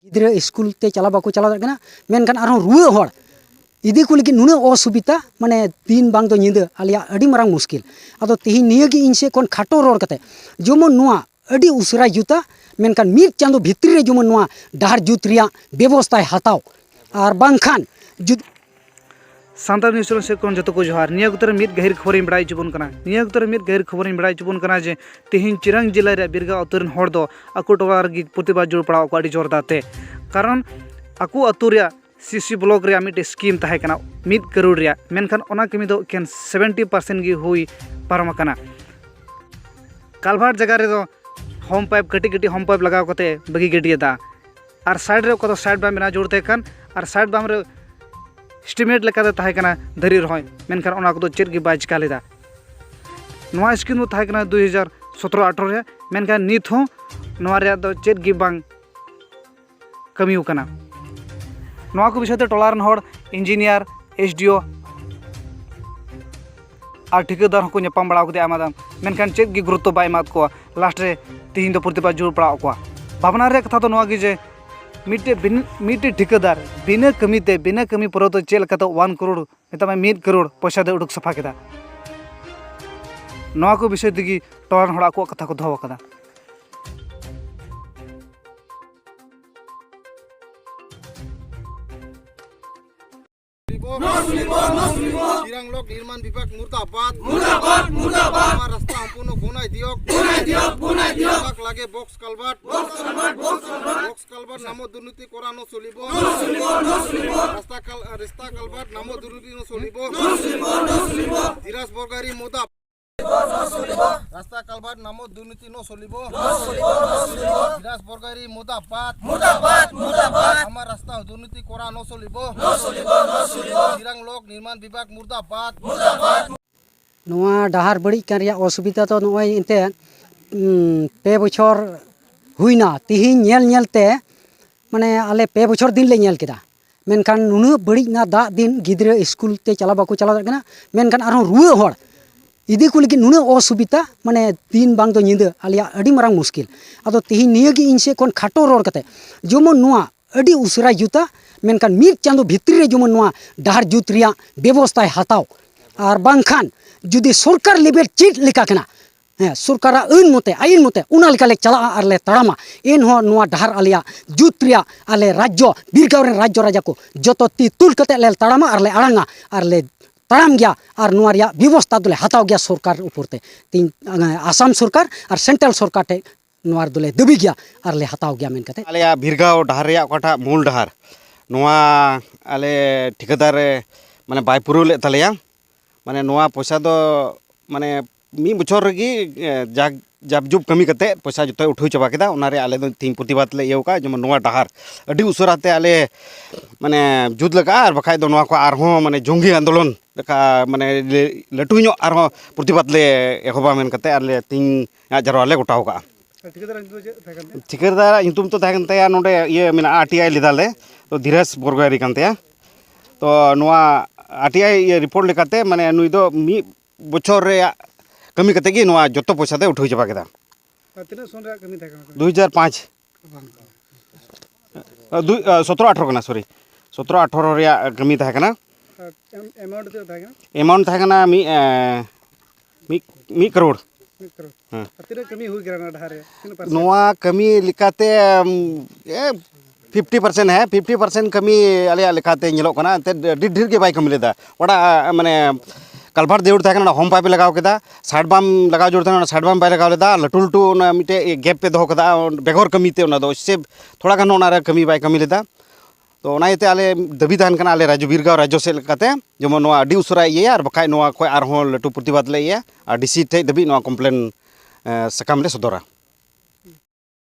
गिद्रा school ते चला बाको चला दाड़ेना मेनखान आरो रुआ हर इदी को लगी नुना असुविधा माने दिन बांग दो निंदा आलिया अड़ी मारांग मुश्किल आदो तेही निया गी इनसे कोन खाटो रोड कते जेमन नुआ अड़ी उसरा जुता मेनखान मीर चांदो भितरी रे जेमन नुआ डाहर जुत रिया व्यवस्था हताव और बांखान जुद सानतार न्यूज़ चैनल से जो को जोहार निया गुतर मित गहिर खबर बड़ा चुबन कना निया गुतर मित गहिर खबर बड़ा चुबन कना जे तेहिन चिरांग जिला रे बिरगा अतुरन हर दो आको टोला रे प्रतिबाद जोड़ पड़ाव को अड़ी जोरदाते कारण आको अतु रे सीसी ब्लॉक रे मिट स्कीम ताहे कना 1 करोड़ रे मेनखान ओना कमी दो केन 70% गी हुई पारम कना कालभार जगह रे दो होम पाइप कटी कटी होम पाइप लगाव कते बगी गटिया दा और साइड रे को साइड बाम बना जोड़ते कन और साइड बाम रे एस्टिमेट लेकाते ताहे कना धरी रहोय मेनखान ओना को चेक गी बाय चिका लेदा नोआ स्कीम दो ताहे कना 2017-18 रे मेनखान नित हो नोआ रे दो चेक गी बांग कमी कना नोआ को विषय ते टोलारन हर इंजीनियर एसडीओ और ठिकादार को नेपाम बड़ा कते आमादाम मेनखान चेक गी गुरुत्व बाय मात को लास्ट रे तीन दो प्रतिबाद जोड़ पड़ा को भावना रे कथा तो नोआ गी जे मिट्टे ठिकादार बिना कमी पर तो चेल का 1 करोड़ मतलब 1 करोड़ पैसा दे उड़क सफा केदा नोआ को विषय दिगी टोलारन हड़ा को कथा को दोहो कदा चिरांग लोक निर्माण विभाग मुर्दाबाद हमारा रास्ता संपूर्ण बनाई दियो लागे बॉक्स कलवर्ट नामो दुर्नीति करा न चलिबो रास्ता कलवर्ट नामो दुर्नीति न चलिबो धीराज बरगारी मोदा रास्ता कलवर्ट नामो दुर्नीति न चलिबो धीराज बरगारी मुर्दाबाद हमारा रास्ता दुर्नीति करा न चलिबो चिरांग लोक निर्माण विभाग मुर्दाबाद नोआ डाहार बड़ी कान रिया असुविधा तो नोय इनते पे बछर हुईना तिहिन नेलते माने आले पे बछर दिन ले नेल केदा मेनखान नुनु बड़ी ना दा दिन गिद्रा स्कूल ते चला बाको चला दाड़ेना मेनखान आरो रुआ हर इदी को लगी नुना असुविधा माने दिन बांग दो निंदा आलिया अड़ी मारांग मुश्किल आदो तेही निया गी इनसे कोन खाटो रोड कते जेमन नुआ अड़ी उसरा जुता मेनखान मीर चांदो भितरी रे जेमन नुआ डाहर जुत रिया व्यवस्था हताव और बांखान जुदी सरकार लेबेल चीट लेका कना सरकारा आईन मते उना लेका ले चला और ले तड़ामा एन हो नुआ डाहर आलिया जुत रिया आले राज्य बिरगाव रे राज्य राजा को जतो ती तुल कते ले तड़ामा और ले अड़ांगा और ले तड़ाम गया और नुआ रिया व्यवस्था दोले हताव गया सरकार ऊपर ते तीन आसाम सरकार और सेंट्रल सरकार ते नुआ दोले दबी गया और ले हताव गया मेन कते आलिया बिरगाव डाहर रिया कोटा मूल डाहर नुआ आले ठिकादार माने बाय पुरु ले तलेया माने नुआ पैसा दो माने मी बछर रगी जब जुब कमी कते पैसा जतो उठो चबा केदा उनारे आले दो तीन प्रतिबाद ले एवका जेमन नुआ डाहर अडी उसराते आले माने जुद लगा और बखाय दो नुआ को आरहो माने जंगी आंदोलन लका माने लटु ᱧᱚᱜ आरहो प्रतिबाद ले एहोबा मेन कते आले तीन जरवा ले गोटाव का ठिकादार इंतुम तो थाकन तया नोडे ये मेना आरटीआई लेदाले तो धीरज बरगारी कानतेया तो नुआ आरटीआई ये रिपोर्ट लेकाते माने नुई दो मी बछर रे कमी कते गी नुआ जतो पैसा दे उठो चबा केदा तिना सोन रे कमी थाकन 2005 17-18 कना सॉरी 17-18 रे कमी थाकना अमाउंट ते थाकना अमाउंट थाकना मी करोड़ हां तिना कमी हुई गरा डाहर रे नुआ कमी लिकाते 50% है 50% कमी आलिया लेकाते ñeलो कना ते ढेर के बाय कमी लेदा ओडा माने कलभार देउर थाकना होम पाइप लगाव केदा साइड बाम लगाव जोड़ थाकना साइड बाम बाय लगाव लेदा लटू लटू ना मिटे गैप पे दोहो कदा बेगोर कमी ते ओना दो इससे थोड़ा गान ओना रे कमी बाय कमी लेदा तो ओना इते आले दबी दान कना आले राज्य बिरगाव राज्य से लेकाते जेमन नोआ अडी उसरा ये और बखाय नोआ कोय आरहो लटू प्रतिबाद ले ये और डीसी थे दबी नोआ कंप्लेन सकाम ले सदरा।